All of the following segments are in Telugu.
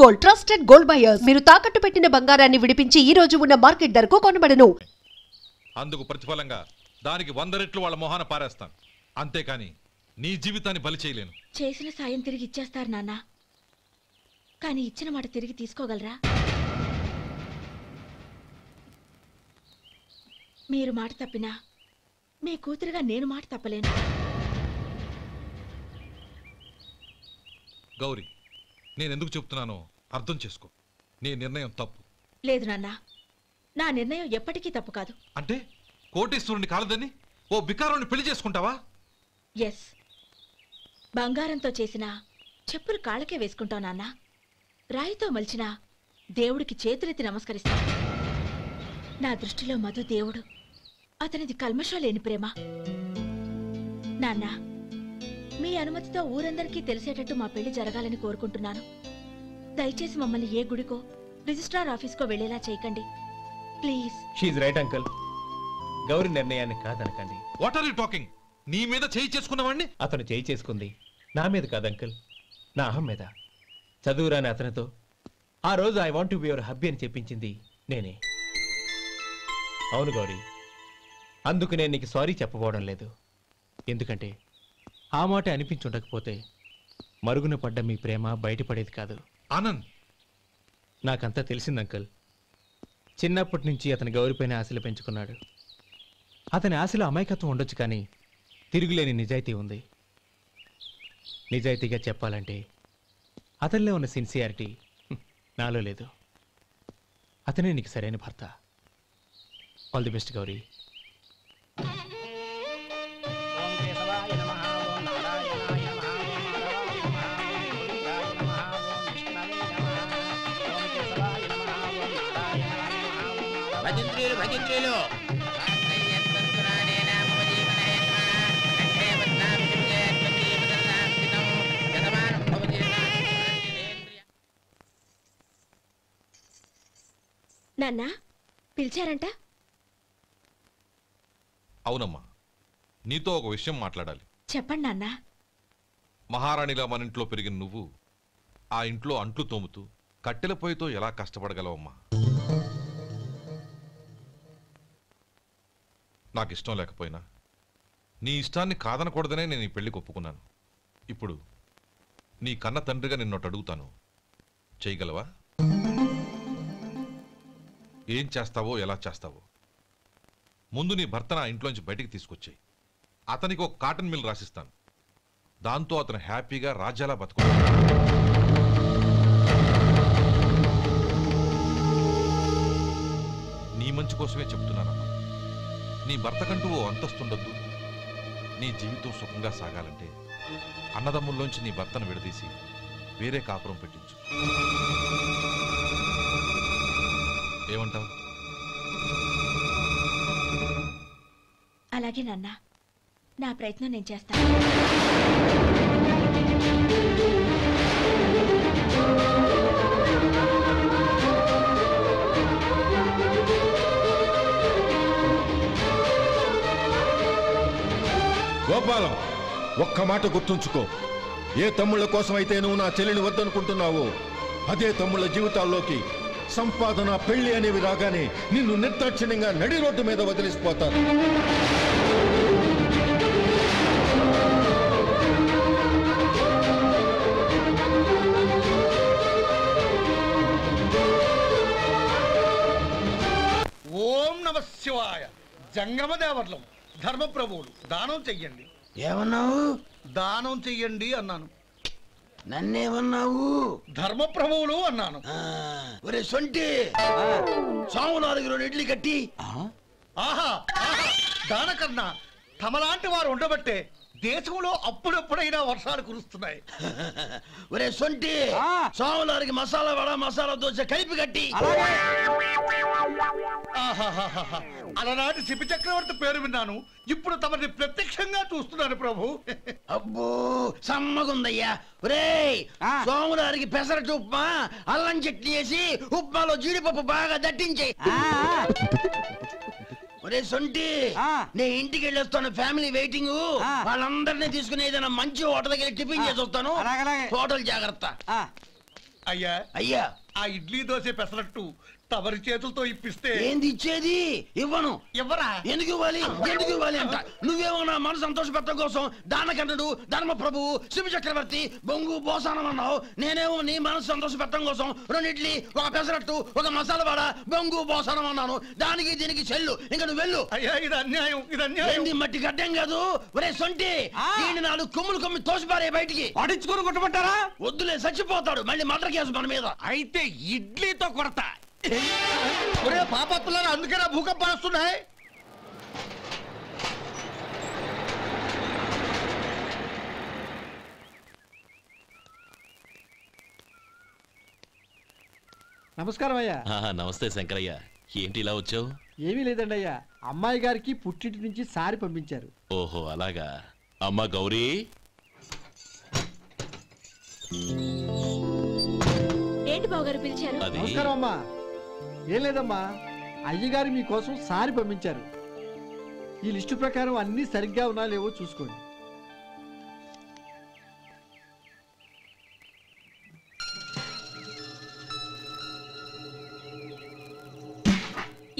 గోల్డ్ ట్రస్టెడ్ గోల్డ్ బయర్స్ మీరు తాకట్టు పెట్టిన బంగారాన్ని విడిపించి ఈ రోజు ఉన్న మార్కెట్ ధరకు కొనబడను. అందుకు ప్రతిఫలంగా దానికి 100 రెట్లు వాళ్ళ మొహాన పారేస్తాను. అంతేకాని నీ జీవితాన్ని బలి చేయలేను. చేసిన సాయం తిరిగి ఇచ్చేస్తారు నాన్న, కానీ ఇచ్చిన మాట తిరిగి తీసుకోగలరా? మీరు మాట తప్పినా మీ కూతురుగా నేను మాట తప్పలేను. గౌరీ, నేనెందుకు చెప్తున్నానో అర్థం చేసుకో. నీ నిర్ణయం తప్పు. లేదు నాన్న, నా నిర్ణయం ఎప్పటికీ తప్పు కాదు. అంటే కోటీశ్వరుని కాలదని ఓ బికారుని పెళ్లి చేసుకుంటావా? ఎస్, బంగారంతో చేసిన చెప్పులు కాళ్ళకే వేసుకుంటావు నాన్న. రాయితో మలిచిన దేవుడికి చేతులెత్తి నమస్కరిస్తా. నా దృష్టిలో మధు దేవుడు, అతనిది కల్మషం లేని ప్రేమ. నాన్న, మీ అనుమతితో ఊరందరికీ తెలిసేటట్టు మా పెళ్లి జరగాలని కోరుకుంటున్నాను. దయచేసి మమ్మల్ని ఏ గుడికో రిజిస్ట్రార్ ఆఫీస్కో వెళ్లేలా చేయకండి ప్లీజ్. షీఈ్ రైట్ అంకుల్. గౌరీ నిర్ణయాన్ని కాదనకండి. What are you talking? నీ మీద చేయి చేసుకున్నవాడిని అతను చేయి చేసుకుంది నా మీద కాదు అంకుల్, నా అహం మీద. చదువురాని అతనితో ఆ రోజు I want to be your hubby అని చెప్పించింది నేనే. అవును గౌరీ, అందుకు నేను నీకు సారీ చెప్పబోవడం లేదు. ఎందుకంటే ఆ మాట అనిపించుండకపోతే మరుగున పడ్డ మీ ప్రేమ బయటపడేది కాదు. ఆనంద్, నాకంతా తెలిసింది అంకుల్. చిన్నప్పటి నుంచి అతని గౌరీపైన ఆశలు పెంచుకున్నాడు. అతని ఆశలో అమాయకత్వం ఉండొచ్చు, కానీ తిరుగులేని నిజాయితీ ఉంది. నిజాయితీగా చెప్పాలంటే అతనిలో ఉన్న సిన్సియారిటీ నాలో లేదు. అతనే నీకు సరైన భర్త. All the best Gauri. నాన్న పిలిచారంట? అవునమ్మా, నీతో ఒక విషయం మాట్లాడాలి. చెప్పండి నాన్న. మహారాణిలా మన ఇంట్లో పెరిగిన నువ్వు ఆ ఇంట్లో అంట్లు తోముతూ కట్టెల పొయ్యితో ఎలా కష్టపడగలవమ్మా? నాకు ఇష్టం లేకపోయినా నీ ఇష్టాన్ని కాదనకూడదనే నేను ఈ పెళ్లికి ఒప్పుకున్నాను. ఇప్పుడు నీ కన్న తండ్రిగా నిన్నొట్టు అడుగుతాను, చేయగలవా? ఏం చేస్తావో, ఎలా చేస్తావో ముందు నీ భర్తను ఆ ఇంట్లోంచి బయటికి తీసుకొచ్చాయి. అతనికి ఒక కాటన్ మిల్ రాసిస్తాను. దాంతో అతను హ్యాపీగా రాజ్యాలా బతుకుతాడు. నీ మంచి కోసమే చెప్తున్నానమ్మా. నీ భర్తకంటూ ఓ అంతస్తుండొద్దు. నీ జీవితం సుఖంగా సాగాలంటే అన్నదమ్ముల్లోంచి నీ భర్తను విడదీసి వేరే కాపురం పెట్టించు. ఏమంటావు? అలాగే నాన్న, నా ప్రయత్నం నేను చేస్తాను. గోపాలం, ఒక్క మాట గుర్తుంచుకో. ఏ తమ్ముళ్ళ కోసం అయితే నువ్వు నా చెల్లిని వద్దనుకుంటున్నావో అదే తమ్ముళ్ళ జీవితాల్లోకి సంపాదన, పెళ్లి అనేవి రాగానే నిన్ను నిర్దాక్షిణ్యంగా నడి రోడ్డు మీద వదిలిసిపోతారు. ఓం నమ శివాయ. జంగమదేవర్లం, ధర్మప్రభువులు, దానం చెయ్యండి. ఏమన్నావు? దానం చెయ్యండి అన్నాను. నన్నేమన్నావు? ధర్మప్రభువులు అన్నాను. ఒరే సొంటి, సాము 4 కిలోలు ఇడ్లీ కట్టి. ఆహా, దానకన్నా తమలాంటి వారు ఉండబట్టే దేశంలో అప్పుడెప్పుడైనా వర్షాలు కురుస్తున్నాయి. ఒరే సొంటి, సాము 4 మసాలా వడ, మసాలా దోశ కలిపి కట్టి. అలనాటి శిపి చక్రవర్తి పేరు విన్నాను, ఇప్పుడు తమని ప్రత్యక్షంగా చూస్తున్నాను ప్రభు. అబ్బో సమ్మగుందయ్యా. ఒరేయ్, సోములారికి పెసరట్టు ఉప్మా, అల్లం చట్నీ వేసి ఉప్మాలో జీడిపప్పు బాగా దట్టించే. ఒరే సొంటి, నేను ఇంటికి వెళ్ళొస్తాను, ఫ్యామిలీ వెయిటింగ్. వాళ్ళందరినీ తీసుకుని ఏదైనా మంచి హోటల్ దగ్గర టిఫిన్ చేసి వస్తాను. హోటల్ జాగ్రత్త. అయ్యా అయ్యా ఆ ఇడ్లీ దోశ పెసరట్టు తమరి చేతులతో ఇప్పిస్తే ఏంది ఇచ్చేది? ఇవ్వను. ఎవరా ఎందుకు ఇవ్వాలి? ఎందుకు ఇవ్వాలి అంట? నువ్వేమో నా మనసు సంతోషపెట్టడం కోసం దానకంటుడు, ధర్మ ప్రభువు, శివ చక్రవర్తి, బొంగు బోసానం అన్నావు. నేనేమో నీ మనసు సంతోషపెట్టడం కోసం 2 ఇడ్లీ, ఒక పెసరట్టు, ఒక మసాలా వడ, బొంగు బోసానం అన్నాను. దానికి దీనికి చెల్లు. ఇంకా నువ్వు వెళ్ళు. అయ్యా ఇది అన్యాయం, ఇది అన్యాయం. ఏంది మట్టి గడ్డం కాదు? ఒరే సొంటి, ఈయన 4 కొమ్ములు కొమ్మి తోసిపారే బయటికి. పడించుకొని కొట్టమంటారా? వద్దులే, చచ్చిపోతాడు. మళ్ళీ మర్డర్ కేసు మన మీద. అయితే ఇడ్లీతో కొడతా. ఒరే పాపత్తులారా, అందుకే నా భూకంపాలు వస్తున్నాయి. నమస్కారం అయ్యా. నమస్తే శంకరయ్య, ఏంటి ఇలా వచ్చావు? ఏమీ లేదండి అయ్యా, అమ్మాయి గారికి పుట్టింటి నుంచి సారి పంపించారు. ఓహో అలాగా. అమ్మ గౌరీ, ఏంటి బావగారు పిలిచారు? అది నమస్కారం అమ్మా. ఏం లేదమ్మా, అయ్యగారు మీకోసం సారి పంపించారు. ఈ లిస్టు ప్రకారం అన్నీ సరిగ్గా ఉన్నా లేవో చూసుకోండి.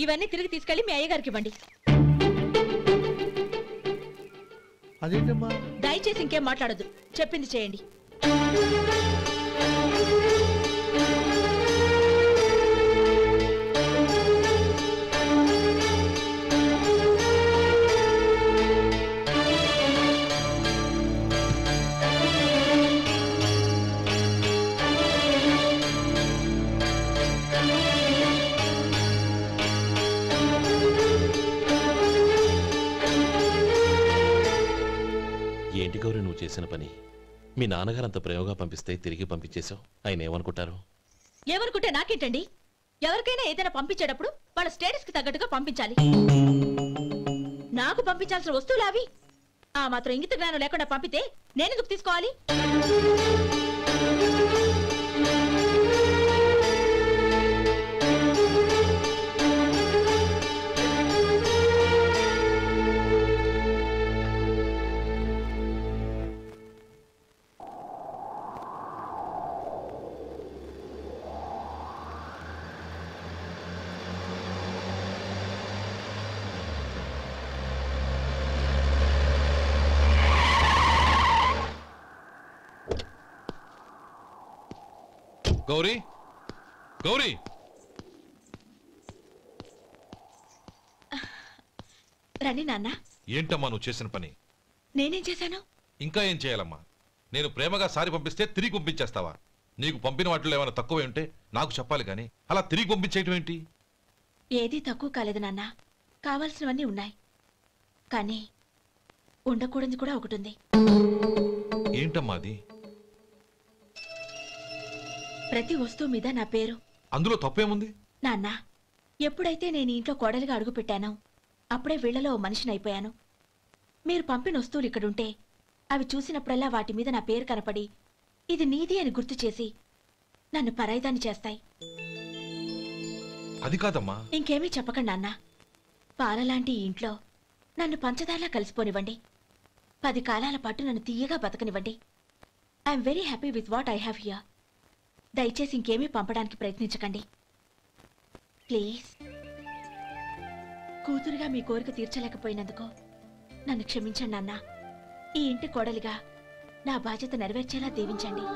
ఇవన్నీ తిరిగి తీసుకెళ్లి మీ అయ్యగారికి ఇవ్వండి. అదేంటమ్మా? దయచేసి ఇంకేం మాట్లాడొద్దు, చెప్పింది చేయండి. ఏంటి గౌరీ నువ్వు చేసిన పని? మీ నాన్నగారు అంత ప్రేమగా పంపిస్తే తిరిగి పంపించేశావు. ఆయన ఏమనుకుంటారు? ఏమనుకుంటే నాకేంటండి? ఎవరికైనా ఏదైనా పంపించేటప్పుడు వాళ్ళ స్టేటస్ కి తగ్గట్టుగా పంపించాలి. నాకు పంపించాల్సిన వస్తువులు అవి. ఆ మాత్రం ఇంగిత జ్ఞానం లేకుండా పంపితే నేనెందుకు తీసుకోవాలి? గౌరీ, గౌరీ, రండి నాన్న. ఏంటమ్మా నువ్వు చేసిన పని? నేనేం చేశాను? ఇంకా ఏం చేయాలమ్మా? నేను ప్రేమగా సారి పంపిస్తే తిరిగి పంపించేస్తావా? నీకు పంపిన వాటిలో ఏమైనా తక్కువ ఉంటే నాకు చెప్పాలి కానీ అలా తిరిగి పంపించేయటం ఏంటి? ఏదీ తక్కువ కాలేదు నాన్న, కావాల్సినవన్నీ ఉన్నాయి. కానీ ఉండకూడదు కూడా ఒకటి ఉంది. ఏంటమ్మా అది? ప్రతి వస్తువు మీద నా పేరు. అందులో తప్పేముంది? నాన్న, ఎప్పుడైతే నేను ఇంట్లో కోడలిగా అడుగు పెట్టానో అప్పుడే వీళ్లలో ఓ మనిషిని అయిపోయాను. మీరు పంపిన వస్తువులు ఇక్కడుంటే అవి చూసినప్పుడల్లా వాటి మీద నా పేరు కనపడి ఇది నీది అని గుర్తు చేసి నన్ను పరాయిదాన్ని చేస్తాయి. అది కాదమ్మా. ఇంకేమీ చెప్పకండి నాన్న. పాలలాంటి ఈ ఇంట్లో నన్ను పంచదారలా కలిసిపోనివ్వండి. 10 కాలాల పాటు నన్ను తీయగా బతకనివ్వండి. I'm very happy with what I have here. దయచేసి ఇంకేమీ పంపడానికి ప్రయత్నించకండి ప్లీజ్. కూతురుగా మీ కోరిక తీర్చలేకపోయినందుకు నన్ను క్షమించండి నాన్న. ఈ ఇంటి కోడలిగా నా బాధ్యత నెరవేర్చేలా దీవించండి.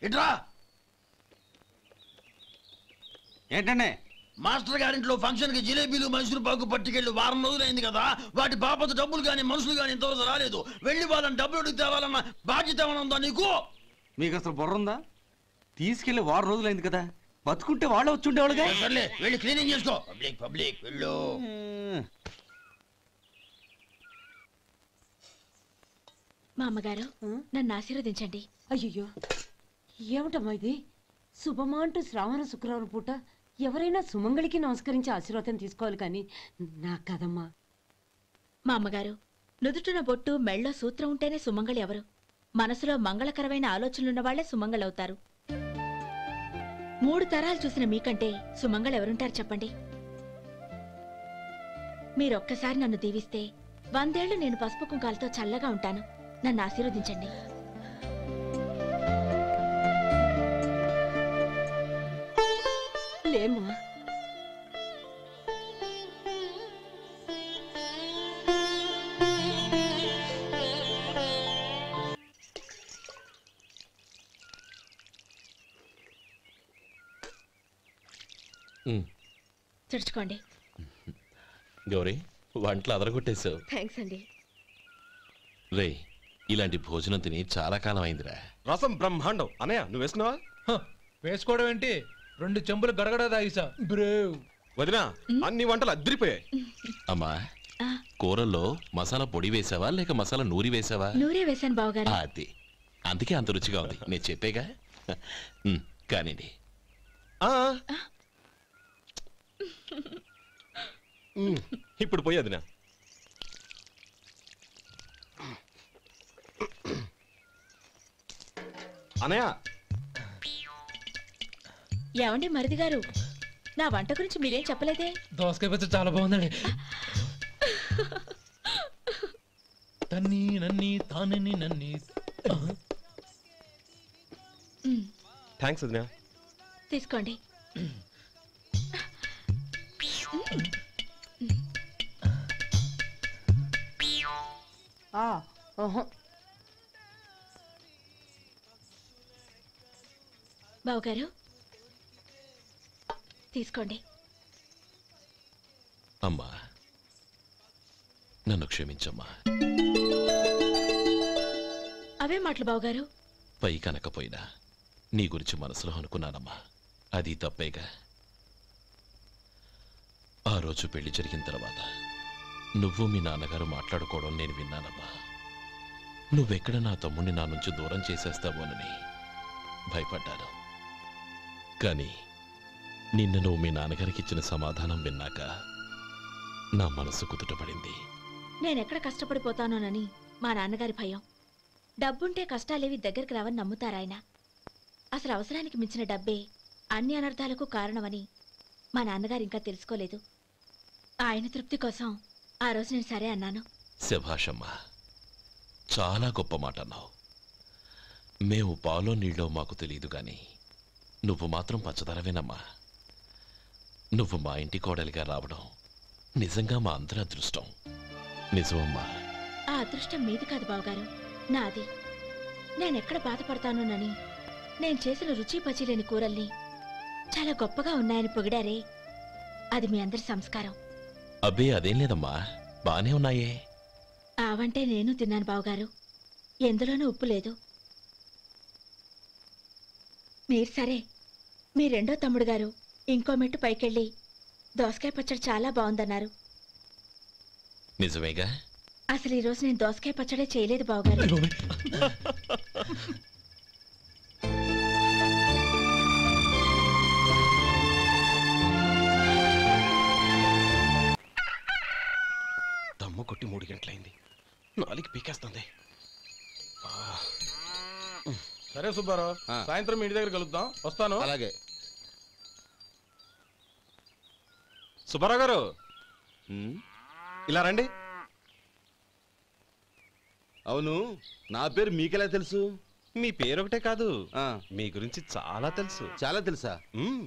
ఇట్రా. ఏంటండి? మాస్టర్ గారింట్లో ఫంక్షన్ కి జిలేబీలు మైసూరు పాకు పట్టుకెళ్ళి 1 వారం రోజులైంది కదా. వాటి బాపత డబ్బులు కానీ మనుషులు కానీ ఇంతవరకు రాలేదు. వెళ్ళి వాళ్ళని డబ్బులు అడిగి తేవాలన్న బాధ్యత ఏమైనా ఉందా నీకు? మీకు అసలు బుర్ర ఉందా? తీసుకెళ్లి 1 వారం రోజులైంది కదా, బతుకుంటే వాళ్ళు వచ్చి ఉండేవాళ్ళుగా. సర్లే, వెళ్ళి క్లీనింగ్ చేసుకో. పబ్లిక్ వెళ్ళు. మా అమ్మగారు నన్ను ఆశీర్వదించండి. అయ్యో ఏమిటమ్మా ఇది? శుభమా అంటూ శ్రావణ శుక్రవారం పూట ఎవరైనా సుమంగళికి నమస్కరించి ఆశీర్వాదం తీసుకోవాలి కానీ నాకు కదమ్మా. మా అమ్మగారు, నుదుటిన బొట్టు మెళ్ళో సూత్రం ఉంటేనే సుమంగళి ఎవరు? మనసులో మంగళకరమైన ఆలోచనలున్న వాళ్లే సుమంగళవుతారు. 3 తరాలు చూసిన మీకంటే సుమంగళ ఎవరుంటారు చెప్పండి? మీరొక్కసారి నన్ను దీవిస్తే 100 ఏళ్లు నేను పసుపు కుంకాలతో చల్లగా ఉంటాను. నన్ను ఆశీర్వదించండి. లేమ్మా. తుడుచుకోండి. గౌరీ, వంటలు అదరగొట్టేశావు. థ్యాంక్స్ అండి. రే, ఇలాంటి భోజనం తిని చాలా కాలం అయిందిరా. రసం బ్రహ్మాండం. అనయ్య, నువ్వు వేసుకున్నావా? వేసుకోవడం ఏంటి, 2 చెంబులు గడగడ తాగిసా. బ్రేవ్ వదినా, అన్ని వంటలు అద్దరిపోయాయి. అమ్మా, కూరల్లో మసాలా పొడి వేసావా లేక మసాలా నూరి వేసావా? నూరే వేశాను బావగారు. అది అందుకే అంత రుచిగా ఉంది. నేను చెప్పేగా. కానివ్వండి. ఇప్పుడు పోయి వదినా. అనయ్య, ఏమండి మరిది గారు, నా వంట గురించి మీరేం చెప్పలేదే? దోసకాయ పచ్చడి చాలా బాగుందండి. తన్ని నన్ని తానని నన్ని. థ్యాంక్స్ వదినా. తీసుకోండి. బావగారు, తీసుకోండి. అమ్మా, నన్ను క్షమించమ్మా. అవే మాటలు బావగారు. పై కనకపోయినా నీ గురించి మనసులో అనుకున్నానమ్మా. అది తప్పేగా. ఆ రోజు పెళ్లి జరిగిన తర్వాత నువ్వు మీ నాన్నగారు మాట్లాడుకోవడం నేను విన్నానమ్మా. నువ్వెక్కడ నా తమ్ముడిని నా నుంచి దూరం చేసేస్తావోనని భయపడ్డాను. కానీ నిన్న నువ్వు మీ నాన్నగారికి ఇచ్చిన సమాధానం విన్నాక నా మనసు కుదుటపడింది. నేనెక్కడ కష్టపడిపోతానోనని మా నాన్నగారి భయం. డబ్బుంటే కష్టాలేవి దగ్గరికి రావని నమ్ముతారాయన. అసలు అవసరానికి మించిన డబ్బే అన్ని అనర్థాలకు కారణమని మా నాన్నగారు ఇంకా తెలుసుకోలేదు. ఆయన తృప్తి కోసం ఆ రోజు నేను సరే అన్నాను. శభాషమ్మా, చాలా గొప్ప మాట అన్నావు. మేము పాలో నీళ్ళో మాకు తెలియదు గాని నువ్వు మాత్రం పంచదారవేనమ్మా. నువ్వు మా ఇంటి కోడలిగా రావడం నిజంగా మా అందరి అదృష్టం. నిజమమ్మా. ఆ అదృష్టం మీది కాదు బావగారు, నాది. నేనెక్కడ బాధపడతానోనని నేను చేసిన రుచి పచిలేని కూరల్ని చాలా గొప్పగా ఉన్నాయని పొగిడారే, అది మీ అందరి సంస్కారం. అబ్బే, అదేం లేదమ్మా, బానే ఉన్నాయే. ఆవంటే నేను తిన్నాను బావగారు, ఎందులోనూ ఉప్పు లేదు. మీరు సరే, మీ రెండో తమ్ముడు గారు ఇంకో మెట్టు పైకెళ్ళి దోసకాయ పచ్చడి చాలా బాగుందన్నారు. నిజమేగా? అసలు ఈరోజు నేను దోసకాయ పచ్చడే చేయలేదు బావగారు. దమ్ము కొట్టి 3 గంటలైంది. 4కి పీకేస్తుంది. సరే సుబ్బారావు, సాయంత్రం మీ ఇంటి దగ్గర కలుద్దాం. వస్తాను. అలాగే. సుబ్బారావు గారు, ఇలా రండి. అవును, నా పేరు మీకెలా తెలుసు? మీ పేరు ఒకటే కాదు, మీ గురించి చాలా తెలుసు. చాలా తెలుసా?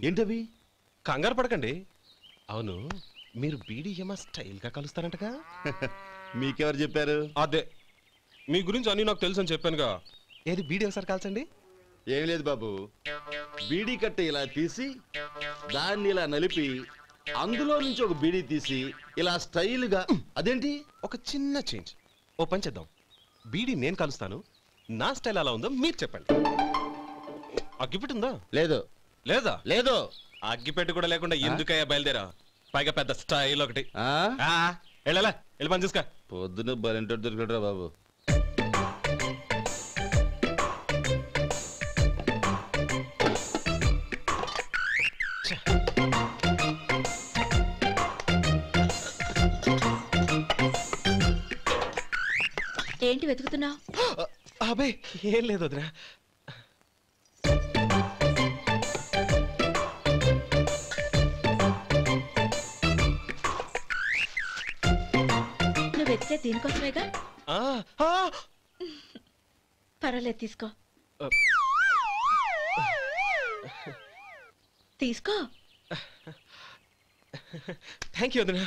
ఏంటవి? కంగారు పడకండి. అవును, మీరు బీడీఎం స్టైల్గా కలుస్తారంటగా? మీకెవరు చెప్పారు? అదే, మీ గురించి అన్ని నాకు తెలుసు అని చెప్పానుగా. ఏది బీడీ ఒకసారి కాల్చండి. ఏం లేదు బాబు, బీడీ కట్ట ఇలా తీసి దాన్ని ఇలా నలిపి అందులో నుంచి ఒక బీడీ తీసి ఇలా స్టైల్గా. అదేంటి? ఒక చిన్న చేంజ్. ఓ పని చేద్దాం, బీడీ నేను కలుస్తాను, నా స్టైల్ అలా ఉందో మీరు చెప్పండి. అగ్గిపెట్టి ఉందా? లేదు. లేదా? లేదు. అగ్గిపెట్టి కూడా లేకుండా ఎందుకయ్యా బయలుదేరా? పైగా పెద్ద స్టైల్ ఒకటి. వెళ్ళాలా, వెళ్ళి పని చూసుకో. పొద్దున బలింటో దొరికడరా బాబు. ఏంటి వెతుకుతున్నావు? అబే ఏం లేదు వదినా. నువ్వు వెతికే దీనికోసమేగా. పర్వాలేదు, తీసుకో తీసుకో. థ్యాంక్ యూ వదినా.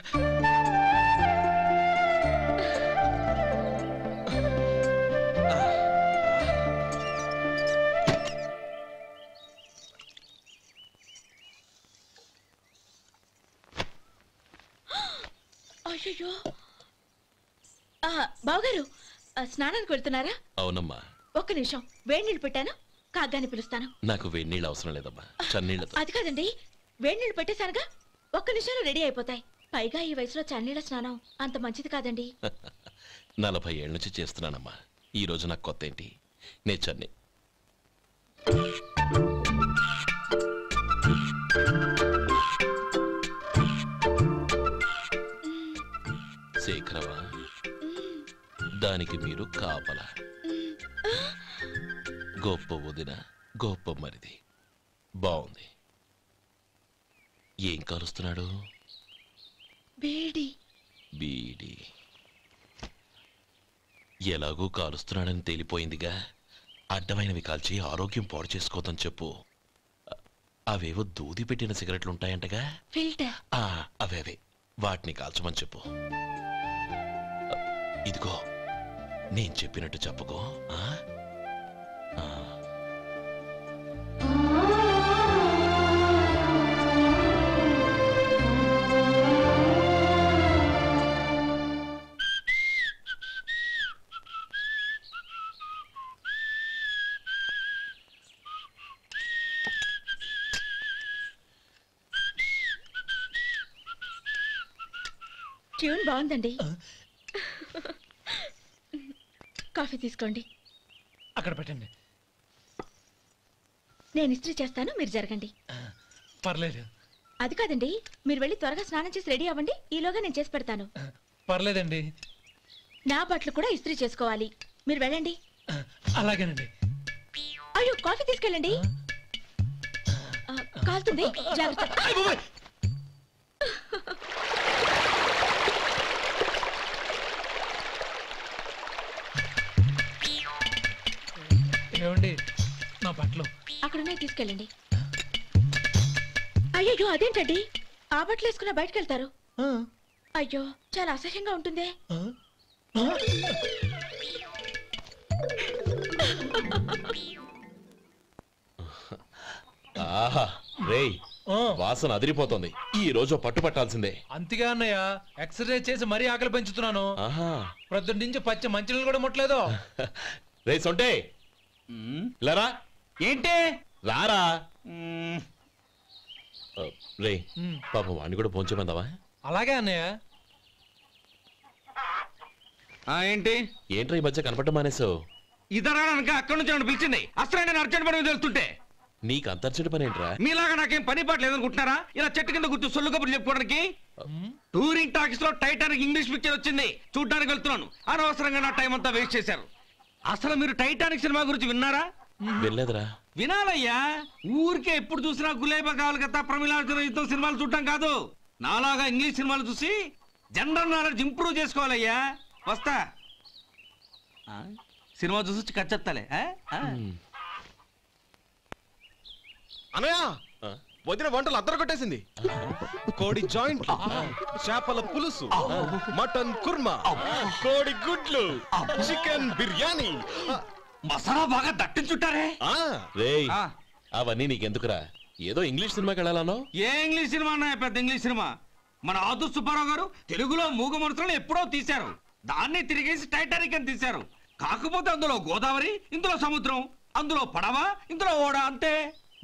అయ్యో, బావగారు స్నానానికి వెళ్తున్నారా? అవునమ్మా. ఒక్క నిమిషం, వేడి నీళ్ళు పెట్టాను, కాగ్గాని పిలుస్తాను. నాకు వేడి నీళ్ళు అవసరం లేదమ్మా, చన్నీళ్ళతో. అది కాదండి, వేడి నీళ్ళు పెట్టేశానుగా, ఒక్క నిమిషంలో రెడీ అయిపోతాయి. పైగా ఈ వయసులో చన్నీళ్ళ స్నానం అంత మంచిది కాదండి. 40 ఏళ్ళ నుంచి చేస్తున్నానమ్మా. ఈ రోజు నాకు కొత్త ఏంటి? నే చన్ని. శేఖరవా, దానికి మీరు కాపలా. గొప్ప వదిన, గొప్ప మరిది. బాగుంది. ఏం కాలుస్తున్నాడు? బీడి. బీడి ఎలాగూ కాలుస్తున్నాడని తేలిపోయిందిగా. అడ్డమైనవి కాల్చి ఆరోగ్యం పాడు చేసుకోదని చెప్పు. అవేవో దూది పెట్టిన సిగరెట్లు ఉంటాయంటగా, ఫిల్టర్. అవే వాటిని కాల్చమని చెప్పు. ఇదిగో నేను చెప్పినట్టు చెప్పుకో. ట్యూన్ బాగుందండి. కాఫీ తీసుకోండి. అక్కడ పెట్టండి. నేను ఇస్త్రీ చేస్తాను, మీరు జరగండి. పర్లేదు. అది కాదండి, మీరు వెళ్ళి త్వరగా స్నానం చేసి రెడీ అవ్వండి, ఈలోగా నేను చేసి పెడతాను. పర్లేదండి. నా బట్టలు కూడా ఇస్త్రీ చేసుకోవాలి, మీరు వెళ్ళండి. అలాగేనండి. అయ్యో, కాఫీ తీసుకెళ్ళండి. కాలుతుంది, జాగ్రత్త. ఏమండి, నా బట్టలు అక్కడున్నాయి, తీసుకెళ్ళండి. అయ్యో, అదేంటండి, ఆ బట్టలు వేసుకున్న బయటకు వెళ్తారు? అయ్యో, చాలా అసహ్యంగా ఉంటుందే. ఆహా రేయ్, వాసన అదిరిపోతుంది. ఈ రోజు పట్టు పట్టాల్సిందే. అంతగా అన్నయ్య, ఎక్సర్సైజ్ చేసి మరీ ఆకలి పెంచుతున్నాను. ప్రొద్దున నుంచి పచ్చ మంచినీళ్ళు కూడా ముట్టలేదు. రే సొంటే, లరా. ఏంటి? రారా. రే పాపం వాడిని కూడా పోంచమందావా? అలాగే అన్నయ్య. ఏంటి ఏంట్రా ఈ మధ్య కనపడటం మానేసావు? ఇద్దరా అక్కడి నుంచి నన్ను పిలిచింది. అసలు నేను అర్జెంట్ పని మీద వెళ్తుంటే నీకు అంతర్చడి పని ఏంట్రా? మీలాగా నాకేం పని పాట లేదనుకుంటున్నారా? ఇలా చెట్టు కింద కూర్చో సొల్లు కబుర్లు చెప్పుకోవడానికి. టూరింగ్ టాకీస్ లో టైటానిక్ ఇంగ్లీష్ పిక్చర్ వచ్చింది, చూడ్డానికి వెళ్తున్నాను. అనవసరంగా నా టైం అంతా వేస్ట్ చేశారు. అసలు మీరు టైటానిక్ సినిమా గురించి విన్నారా? వెళ్ళలేదురా. వినాలయ్యా, ఊరికే ఎప్పుడు చూసినా గులేబా కావాలి కదా, ప్రమిళార్జున యుద్ధం సినిమాలు చూడటం కాదు. నాలాగా ఇంగ్లీష్ సినిమాలు చూసి జనరల్ నాలెడ్జ్ ఇంప్రూవ్ చేసుకోవాలయ్యా. వస్తా. సినిమా చూసి కట్ చెప్తాలే. అనయ్య, వదిన వంటలు అద్దరు కొట్టేసింది. కోడి జాయింట్, చేపల పులుసు, మటన్ కుర్మా, కోడి గుడ్లు, చికెన్ బిర్యానీ, మసాలా బాగా దట్టించుంటారే. రేయ్, అవన్నీ నీకెందుకురా? ఏదో ఇంగ్లీష్ సినిమాకి వెళ్ళాలనో? ఏ ఇంగ్లీష్ సినిమా అన్నా? పెద్ద ఇంగ్లీష్ సినిమా. మన ఆదు సుబ్బారావు గారు తెలుగులో మూగ మనుషులను ఎప్పుడో తీశారు. దాన్ని తిరిగేసి టైటానిక్ అని తీశారు. కాకపోతే అందులో గోదావరి, ఇందులో సముద్రం, అందులో పడవ, ఇందులో ఓడ, అంతే.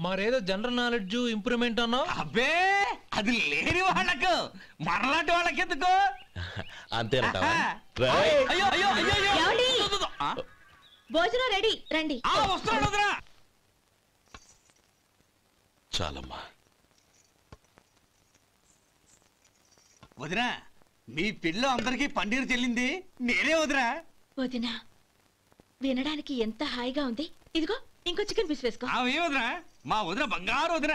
మరేదో జనరల్ నాలెడ్జ్ ఇంప్రూవ్మెంట్ అన్నా? అబ్బే, అది లేని వాళ్ళకు, మరలాంటి వాళ్ళకి ఎందుకు? అంతేనంటావా? అయ్యో అయ్యో అయ్యో, భోజనం రెడీ, రండి. వస్తున్నాడు వదినా. చాలమ్మా. వదినా, మీ పిల్ల అందరికీ పన్నీరు చెల్లింది నేనే వదినా. వదినా వినడానికి ఎంత హాయిగా ఉంది. ఇదిగో ఇంకో చికెన్ పీస్ వేసుకో. వదినా, మా వదిన బంగారు వదిన.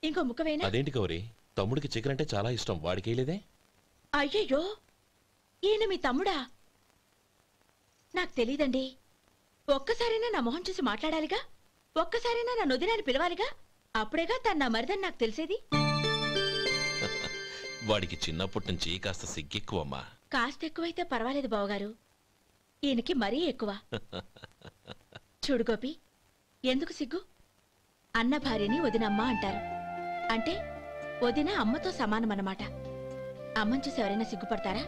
ఇంకో ముక్క వేయనా? అదేంటి గౌరీ, తమ్ముడికి చికెన్ అంటే చాలా ఇష్టం, వాడికి వేయలేదే? అయ్యయ్యో, ఈయన మీ తమ్ముడా? నాకు తెలీదండి. ఒక్కసారైనా నా మొహం చూసి మాట్లాడాలిగా, ఒక్కసారైనా నా నొదినాన్ని పిలవాలిగా, అప్పుడేగా తన నా మరిదని నాకు తెలిసేది. వాడికి చిన్నప్పటి నుంచి కాస్త సిగ్గెక్కువమ్మా. కాస్త ఎక్కువైతే పర్వాలేదు బావగారు, ఈయనకి మరీ ఎక్కువ. చూడు గోపి, ఎందుకు సిగ్గు? అన్న భార్యని వదినమ్మ అంటారు. అంటే వదిన అమ్మతో సమానమన్నమాట. అమ్మని చూసి ఎవరైనా సిగ్గుపడతారా?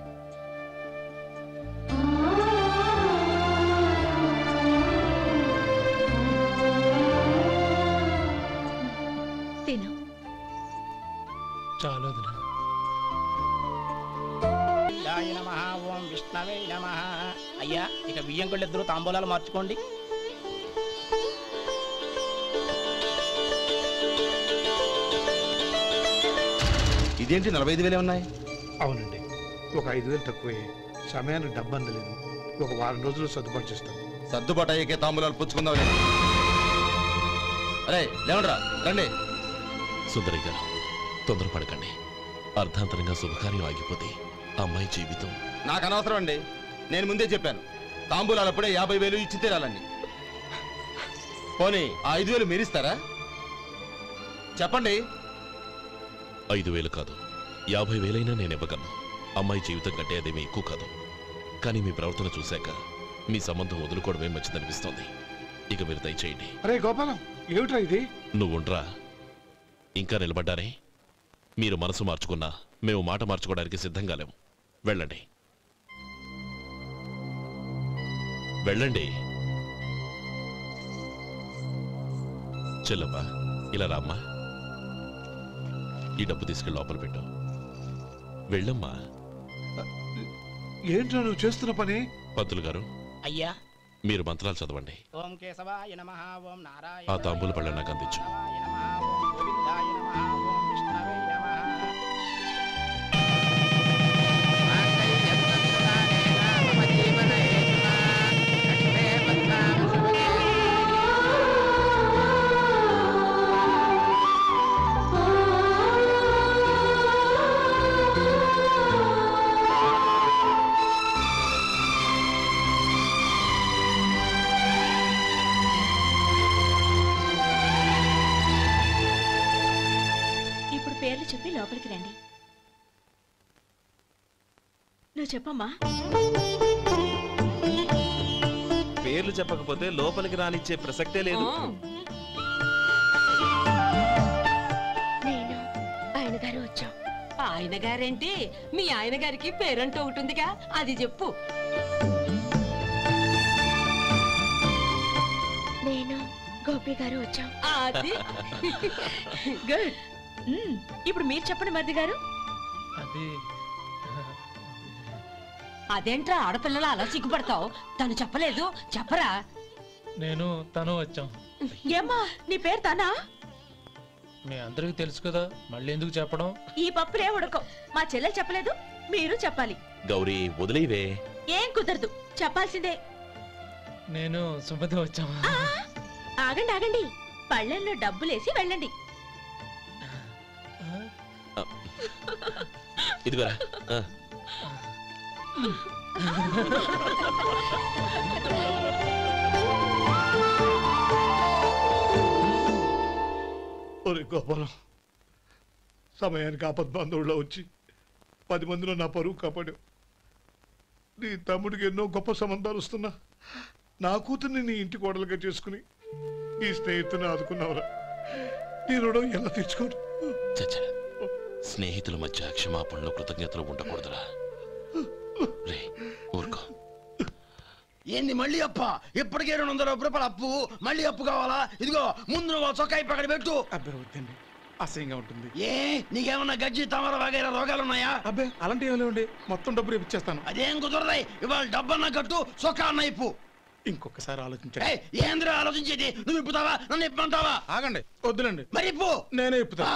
తిను. చాలు వదినా. ఓం విష్ణవే నమః. అయ్యా, ఇక బియ్యం కొళ్ళిద్దరూ తాంబూలాలు మార్చుకోండి. ఇదేంటి 45,000 ఉన్నాయి? అవునండి, ఒక 5,000 తక్కువే. సమయానికి డబ్బు అందలేదు. ఒక వారం రోజులు సర్దుబాటు చేస్తాం. సర్దుబాటు అయ్యకే తాంబూలాలు పుచ్చుకుందాం. అరే లేవండ్రా, రండి. సుందరి గారు, తొందరపడకండి. అర్ధాంతరంగా శుభకార్యం ఆగిపోతే అమ్మాయి జీవితం. నాకు అనవసరం అండి, నేను ముందే చెప్పాను. తాంబూలాలు అప్పుడే 50,000 ఇచ్చి తీరాలని. పోనీ ఆ 5,000 మీరిస్తారా? చెప్పండి. 5,000 కాదు, 50,000 నేను ఇవ్వగలను. అమ్మాయి జీవితం కంటే అదేమీ ఎక్కువ కాదు. కానీ మీ ప్రవర్తన చూశాక మీ సంబంధం వదులుకోవడమే మంచిదనిపిస్తోంది. ఇక మీరు దయచేయండి. అరే గోపాలం, ఏమిట్రా ఇది? నువ్వుండ్రా, ఇంకా నిలబడ్డారే. మీరు మనసు మార్చుకున్నా మేము మాట మార్చుకోవడానికి సిద్ధంగా లేము. వెళ్ళండి, వెళ్ళండి. చెల్లమ్మా, ఇలా రామ్మా. ఈ డబ్బు తీసుకెళ్ళి లోపల పెట్టు. వెళ్ళమ్మా. ఏంట్రా నువ్వు చేస్తున్న పని? పంతులు గారు, అయ్యా, మీరు మంత్రాలు చదవండి. ఓం కేశవాయ నమః. ఓం నారాయణ. ఆ తాంబూల పళ్ళ నాకు అందించు. గోవిందాయ నమః. ఓం విష్ణవే నమః. చెప్పి లోపలికి రండి. నువ్వు చెప్పమ్మా. పేర్లు చెప్పకపోతే లోపలికి రానిచ్చే ప్రసక్తే లేదు. నేను ఆయన గారు వచ్చాం. ఆయన గారేంటి? మీ ఆయన గారికి పేరంటూ ఒకటి ఉందిగా, అది చెప్పు. నేను గోపి గారు వచ్చాం. అది గుడ్. ఇప్పుడు మీరు చెప్పండి మరిది గారు. అదేంట్రా ఆడపిల్లలు అలా సిగ్గుపడతావు? తను చెప్పలేదు, చెప్పరా. నేను తను వచ్చాం. ఏమ్మా నీ పేరు తనా? మీ అందరికి తెలుసు కదా, మళ్ళీ ఎందుకు చెప్పడం? ఈ పప్పులే ఉడకం. మా చెల్లె చెప్పలేదు, మీరు చెప్పాలి. గౌరీ వదిలేవే. ఏం కుదరదు, చెప్పాల్సిందే. నేను సుమతి వచ్చాం. ఆగండి ఆగండి, పళ్ళెంలో డబ్బులేసి వెళ్ళండి. ఇదిగోరా. ఒరే గోపాలం, సమయానికి ఆపద్బాంధవుల్లో వచ్చి 10 మందిలో నా పరువు కాపాడావు. నీ తమ్ముడికి ఎన్నో గొప్ప సంబంధాలు వస్తున్నా నా కూతుర్ని నీ ఇంటి కోడలుగా చేసుకుని నీ స్నేహితుని ఆదుకున్నావురా. నీ రుణం ఎలా తీర్చుకోరు? స్నేహితుల మధ్య క్షమాపణలు కృతజ్ఞతలు ఉండకూడదురా. రే ఊరుకో. ఏంది మళ్ళీ అప్ప? ఇప్పటికే 200 రూపాయల అప్పు, మళ్ళీ అప్పు కావాలా? ఇదిగో ముందు నువ్వు చొక్కా పక్కన పెట్టు. అబ్బాయి వద్దండి, అసహ్యంగా ఉంటుంది. ఏ నీకేమన్నా గజ్జి తమర వగైరా రోగాలు ఉన్నాయా? అబ్బాయి అలాంటి ఏమి లేవండి, మొత్తం డబ్బు రేపు ఇచ్చేస్తాను. అదేం కుదరదాయి. ఇవాళ డబ్బన్నా కట్టు, చొక్కా అన్న ఇప్పు. ఇంకొకసారి ఆలోచించండి. ఏంద్ర ఆలోచించేది? నువ్వు ఇప్పుతావా నన్ను ఇప్పమంటావా? ఆగండి, వద్దులండి. మరి ఇప్పు. నేనే ఇప్పుతా.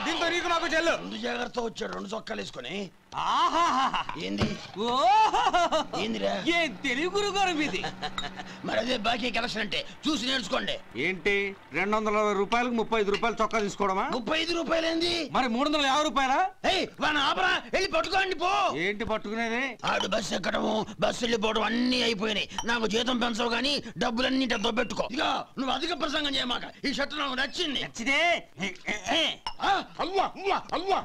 దీంతో నీకు నాకు చెల్లు. ముందు జాగ్రత్త వచ్చాడు 2 చొక్కాలు వేసుకొని. ఏంది ఏందిరా? ఏం తెలుగు గురుగారు మీది? మరి అదే బాకీ కలెక్షన్ అంటే చూసి నేర్చుకోండి. ఏంటి 220 రూపాయలకు 35 రూపాయలు చొక్కా తీసుకోవడమా? 35 రూపాయలు ఏంది? మరి 350 రూపాయలా? వాడిని ఆపరా, వెళ్ళి పట్టుకోండి పో. ఏంటి పట్టుకునేది? ఆడు బస్సు ఎక్కడము బస్సు వెళ్ళిపోవడం అన్ని అయిపోయినాయి. నాకు జీతం పెంచవు కానీ డబ్బులన్నీ డబ్బు పెట్టుకో. ఇక నువ్వు అధిక ప్రసంగం చేయమాక. ఈ షర్ట్ నాకు నచ్చింది. నచ్చితే అల్వా అల్వా అల్వా